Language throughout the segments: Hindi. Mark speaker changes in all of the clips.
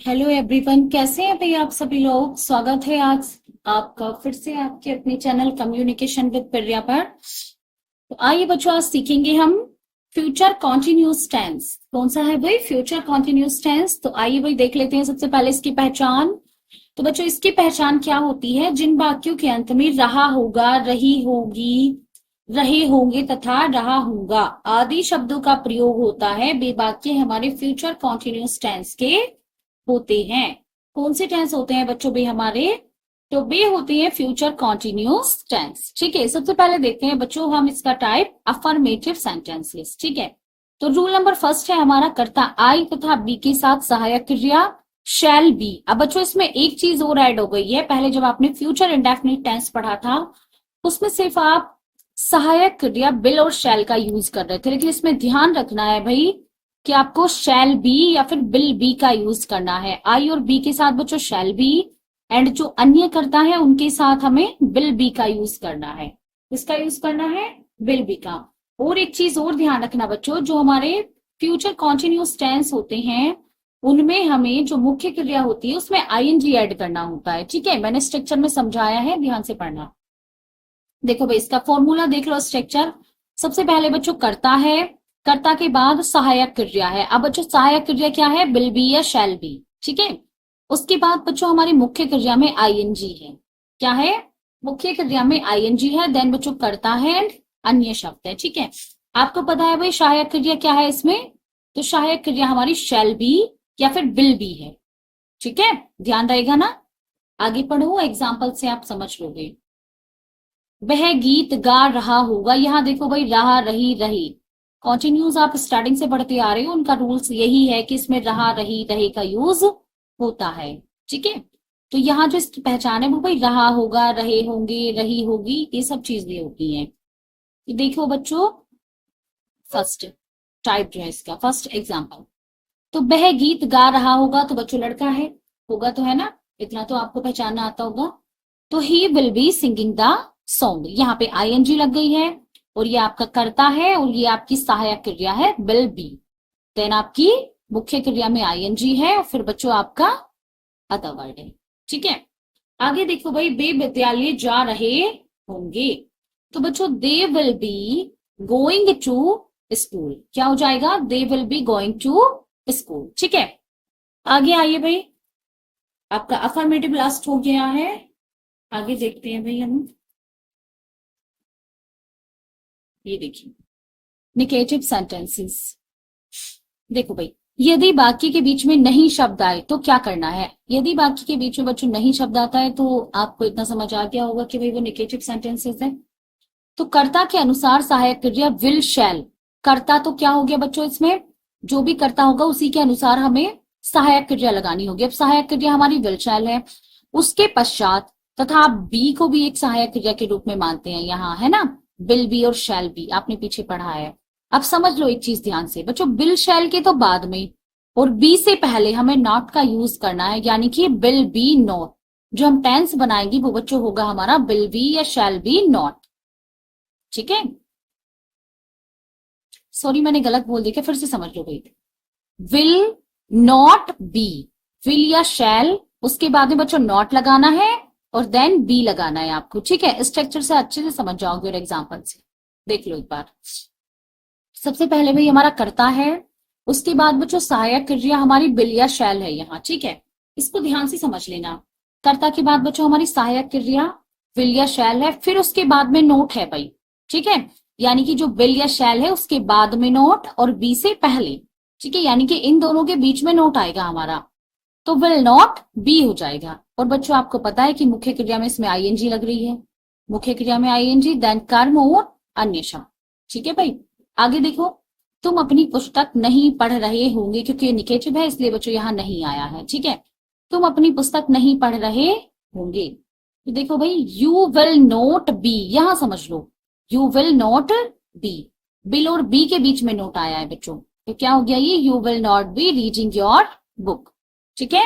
Speaker 1: हेलो एवरीवन, कैसे हैं भाई आप सभी लोग। स्वागत है आज आपका फिर से आपके अपने चैनल कम्युनिकेशन विद प्रिया पर। तो आइए बच्चों, आज सीखेंगे हम फ्यूचर कॉन्टिन्यूस टेंस। कौन सा है भाई? Future continuous tense. तो आइए भाई देख लेते हैं सबसे पहले इसकी पहचान। तो बच्चों, इसकी पहचान क्या होती है? जिन वाक्यों के अंत में रहा होगा, रही होगी, रहे होंगे तथा रहा होगा आदि शब्दों का प्रयोग होता है, वे वाक्य हमारे फ्यूचर कॉन्टिन्यूस टेंस के होते हैं। कौन से टेंस होते हैं बच्चों भी हमारे? तो वे होते हैं फ्यूचर कॉन्टिन्यूस टेंस। ठीक है, सबसे पहले देखते हैं बच्चों हम इसका टाइप अफर्मेटिव सेंटेंसेस। ठीक है, तो रूल नंबर फर्स्ट है हमारा, कर्ता आई तथा बी के साथ सहायक क्रिया शैल बी। अब बच्चों इसमें एक चीज और ऐड हो गई है। पहले जब आपने फ्यूचर इंडेफिनिट टेंस पढ़ा था उसमें सिर्फ आप सहायक क्रिया बिल और शैल का यूज कर रहे थे, लेकिन इसमें ध्यान रखना है भाई कि आपको शैल बी या फिर बिल बी का यूज करना है। आई और बी के साथ बच्चों शैल बी, एंड जो अन्य करता है उनके साथ हमें बिल बी का यूज करना है। किसका यूज करना है? बिल बी का। और एक चीज और ध्यान रखना बच्चों, जो हमारे फ्यूचर कॉन्टिन्यूस टेंस होते हैं उनमें हमें जो मुख्य क्रिया होती है उसमें आईएनजी ऐड करना होता है। ठीक है, मैंने स्ट्रक्चर में समझाया है, ध्यान से पढ़ना। देखो भाई इसका फॉर्मूला देख लो, स्ट्रक्चर। सबसे पहले बच्चों कर्ता है, कर्ता के बाद सहायक क्रिया है। अब बच्चों सहायक क्रिया क्या है? विल बी या शैल बी। ठीक है, उसके बाद बच्चों हमारी मुख्य क्रिया में आईएनजी है। क्या है? मुख्य क्रिया में आईएनजी है। देन बच्चों कर्ता है एंड अन्य शब्द है। ठीक है, आपको पता है भाई सहायक क्रिया क्या है इसमें? तो सहायक क्रिया हमारी शैल बी या फिर विल बी है। ठीक है, ध्यान रहेगा ना। आगे पढ़ो, एग्जाम्पल से आप समझ लोगे। वह गीत गा रहा होगा। यहाँ देखो भाई, रहा, रही, रही, कॉन्टिन्यूज आप स्टार्टिंग से पढ़ते आ रहे हो, उनका रूल्स यही है कि इसमें रहा, रही, रहे का यूज होता है। ठीक है, तो यहाँ जो इसकी पहचान है वो भाई रहा होगा, रहे होंगे, रही होगी, ये सब चीजें होती हैं। देखो बच्चों, फर्स्ट टाइप जो है इसका, फर्स्ट एग्जाम्पल। तो वह गीत गा रहा होगा, तो बच्चों लड़का है, होगा तो है ना, इतना तो आपको पहचानना आता होगा। तो he will be singing the song, यहाँ पे आईएनजी लग गई है और ये आपका कर्ता है और ये आपकी सहायक क्रिया है विल बी। देन आपकी मुख्य क्रिया में आईएनजी है और फिर बच्चों आपका अदर वर्ड है। ठीक है, आगे देखो भाई, वे विद्यालय जा रहे होंगे। तो बच्चों they will be going to school. क्या हो जाएगा? They will be going to school. ठीक है, आगे आइए भाई, आपका अफर्मेटिव लास्ट हो गया है। आगे देखते हैं भाई हम, ये देखिए निगेटिव सेंटेंसेस। देखो भाई, यदि वाक्य के बीच में नहीं शब्द आए तो क्या करना है? यदि वाक्य के बीच में बच्चों नहीं शब्द आता है तो आपको इतना समझ आ गया होगा कि भाई वो निगेटिव सेंटेंसेस है। तो कर्ता के अनुसार सहायक क्रिया विल शैल। कर्ता तो क्या हो गया बच्चों इसमें? जो भी कर्ता होगा उसी के अनुसार हमें सहायक क्रिया लगानी होगी। अब सहायक क्रिया हमारी विल शैल है, उसके पश्चात तथा आप बी को भी एक सहायक क्रिया के रूप में मानते हैं यहाँ, है ना, विल बी और शैल बी आपने पीछे पढ़ा है। अब समझ लो एक चीज ध्यान से बच्चों, विल शैल के तो बाद में और बी से पहले हमें नॉट का यूज करना है, यानी कि विल बी नॉट। जो हम टेंस बनाएंगे वो बच्चों होगा हमारा विल बी या शैल बी नॉट। ठीक है, सॉरी मैंने गलत बोल दिया, फिर से समझ लो भाई। विल नॉट बी, विल या शैल, उसके बाद में बच्चों नॉट लगाना है और देन बी लगाना है आपको। ठीक है, स्ट्रक्चर से अच्छे से समझ जाओगे और एग्जाम्पल से देख लो एक बार। सबसे पहले भाई हमारा कर्ता है, उसके बाद बच्चों सहायक क्रिया हमारी विल या शैल है यहाँ। ठीक है, इसको ध्यान से समझ लेना। कर्ता के बाद बच्चों हमारी सहायक क्रिया विल या शैल है, फिर उसके बाद में नोट है भाई। ठीक है, यानी कि जो विल या शैल है उसके बाद में नोट और बी से पहले। ठीक है, यानी कि इन दोनों के बीच में नोट आएगा हमारा, तो विल नॉट बी हो जाएगा। और बच्चों आपको पता है कि मुख्य क्रिया में इसमें आईएनजी लग रही है, मुख्य क्रिया में आईएनजी, देन कर्म और अन्य शब्द। ठीक है भाई, आगे देखो, तुम अपनी पुस्तक नहीं पढ़ रहे होंगे, क्योंकि ये निगेटिव है इसलिए बच्चों यहाँ नहीं आया है। ठीक है, तुम अपनी पुस्तक नहीं पढ़ रहे होंगे। तो देखो भाई, यू विल नॉट बी, यहां समझ लो, you will not be, will और बी के बीच में नोट आया है बच्चों, तो क्या हो गया ये? You will not be reading your book. ठीक है,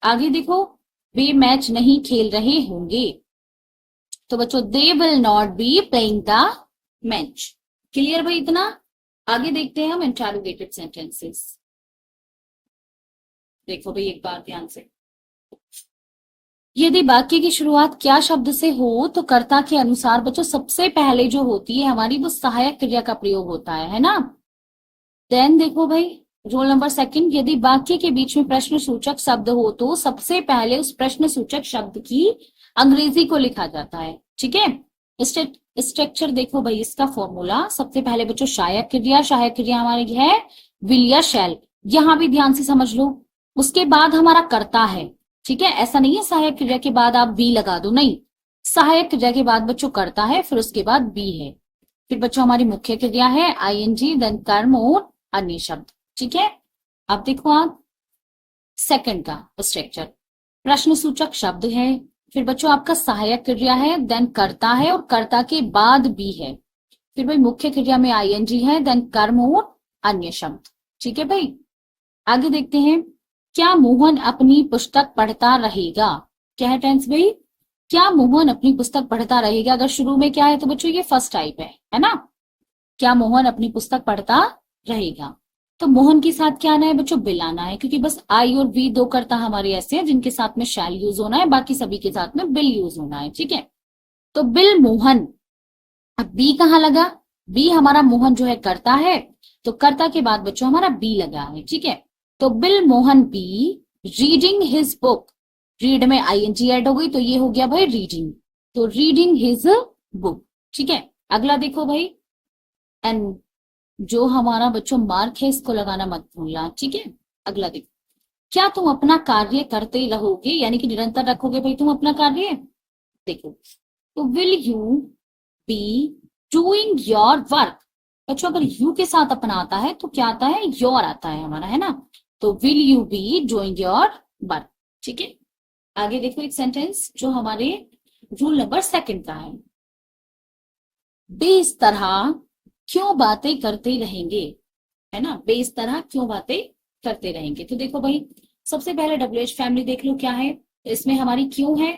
Speaker 1: आगे देखो, वे मैच नहीं खेल रहे होंगे। तो बच्चों they will not be playing the match. Clear भाई इतना? आगे देखते हैं हम इंटरोगेटिव सेंटेंसेस। देखो भाई एक बार ध्यान से, यदि वाक्य की शुरुआत क्या शब्द से हो तो कर्ता के अनुसार बच्चों सबसे पहले जो होती है हमारी वो सहायक क्रिया का प्रयोग होता है ना। देन देखो भाई रूल नंबर सेकंड, यदि वाक्य के बीच में प्रश्न सूचक शब्द हो तो सबसे पहले उस प्रश्न सूचक शब्द की अंग्रेजी को लिखा जाता है। ठीक है, स्ट्रक्चर देखो भाई इसका फॉर्मूला, सबसे पहले बच्चों सहायक क्रिया हमारी है विल या शैल, यहां भी ध्यान से समझ लो। उसके बाद हमारा कर्ता है, ठीक है, ऐसा नहीं है सहायक क्रिया के बाद आप बी लगा दो, नहीं, सहायक क्रिया के बाद बच्चों कर्ता है, फिर उसके बाद बी है, फिर बच्चों हमारी मुख्य क्रिया है आईएनजी, देन कर्म और अन्य शब्द। ठीक है, अब देखो आप सेकंड का स्ट्रक्चर, प्रश्न सूचक शब्द है, फिर बच्चों आपका सहायक क्रिया है, देन कर्ता है और कर्ता के बाद बी है, फिर भाई मुख्य क्रिया में आईएनजी है, देन कर्म और अन्य शब्द। ठीक है भाई, आगे देखते हैं, क्या मोहन अपनी पुस्तक पढ़ता रहेगा, क्या है टेंस भाई, क्या मोहन अपनी पुस्तक पढ़ता रहेगा, अगर शुरू में क्या है तो बच्चों ये फर्स्ट टाइप है ना, क्या मोहन अपनी पुस्तक पढ़ता रहेगा, तो मोहन के साथ क्या आना है बच्चों, बिल आना है, क्योंकि बस आई और वी दो कर्ता हमारे ऐसे हैं जिनके साथ में शैल यूज होना है, बाकी सभी के साथ में बिल यूज होना है। ठीक है, तो बिल मोहन, अब बी कहाँ लगा, बी हमारा मोहन जो है करता है, तो कर्ता के बाद बच्चों हमारा बी लगा है। ठीक है, तो will Mohan be reading his book, read में आईएनजी ऐड हो गई तो ये हो गया भाई रीडिंग, तो रीडिंग हिज बुक। ठीक है, अगला देखो भाई, एंड जो हमारा बच्चों मार्क है इसको लगाना मत भूलना। ठीक है, अगला देखो, क्या तुम अपना कार्य करते रहोगे, यानी कि निरंतर रखोगे भाई तुम अपना कार्य, देखो, तो will you be doing your work, बच्चों अगर यू के साथ अपना आता है तो क्या आता है, योर आता है हमारा, है ना, तो will you be doing your work. ठीक है, आगे देखो एक सेंटेंस जो हमारे रूल नंबर सेकंड का है, बे इस तरह क्यों बातें करते रहेंगे, है ना, बे इस तरह क्यों बातें करते रहेंगे, तो देखो भाई सबसे पहले डब्ल्यूएच फैमिली देख लो क्या है, इसमें हमारी क्यों है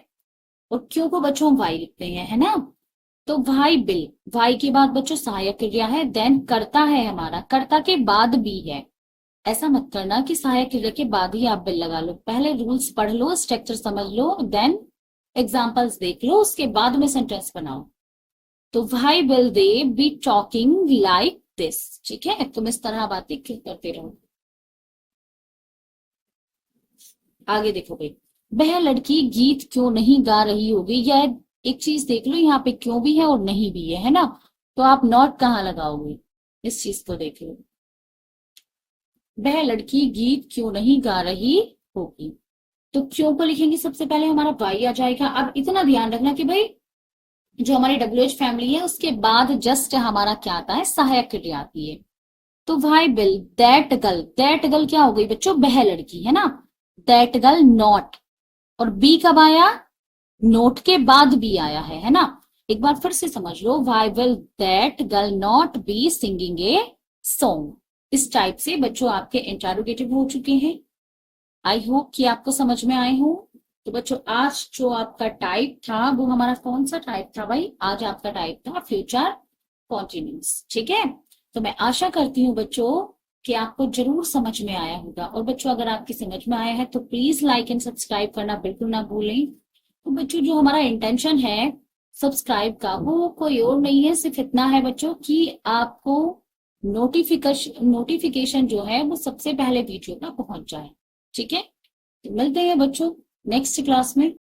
Speaker 1: और क्यों को बच्चों हम वाई लिखते हैं, है ना, तो वाई बिल, वाई के बाद बच्चों सहायक क्रिया है, देन कर्ता है हमारा, कर्ता के बाद बी है, ऐसा मत करना कि सहायक क्रिया के बाद ही आप बिल लगा लो, पहले रूल्स पढ़ लो, स्ट्रक्चर समझ लो, देन एग्जाम्पल्स देख लो, उसके बाद में सेंटेंस बनाओ। तो why will they be talking like this, ठीक है, तुम इस तरह बातें करते रहो। आगे देखो भाई, वह लड़की गीत क्यों नहीं गा रही होगी, या एक चीज देख लो यहाँ पे क्यों भी है और नहीं भी है ना, तो आप नॉट कहाँ लगाओगे, इस चीज को देख लो, वह लड़की गीत क्यों नहीं गा रही होगी, तो क्यों को लिखेंगे सबसे पहले हमारा वाई आ जाएगा। अब इतना ध्यान रखना कि भाई जो हमारी डब्ल्यूएच फैमिली है उसके बाद जस्ट हमारा क्या आता है, सहायक क्रिया आती है, तो वाई बिल दैट गर्ल क्या हो गई बच्चों, वह लड़की, है ना, दैट गर्ल नॉट, और बी कब आया, नोट के बाद बी आया है ना, एक बार फिर से समझ लो, why will that girl not be singing a song, इस टाइप से बच्चों आपके इंटरोगेटिव हो चुके हैं। आई होप कि आपको समझ में आए हो। तो बच्चों आज जो आपका टाइप था वो हमारा कौन सा टाइप था भाई, आज आपका टाइप था फ्यूचर कॉन्टिन्यूस। ठीक है, तो मैं आशा करती हूँ बच्चों कि आपको जरूर समझ में आया होगा, और बच्चों अगर आपकी समझ में आया है तो प्लीज लाइक एंड सब्सक्राइब करना बिल्कुल ना भूलें। तो बच्चों जो हमारा इंटेंशन है सब्सक्राइब का वो कोई और नहीं है, सिर्फ इतना है बच्चों कि आपको नोटिफिकेशन जो है वो सबसे पहले वीडियो का पहुंच जाए। ठीक है, तो मिलते हैं बच्चों नेक्स्ट क्लास में।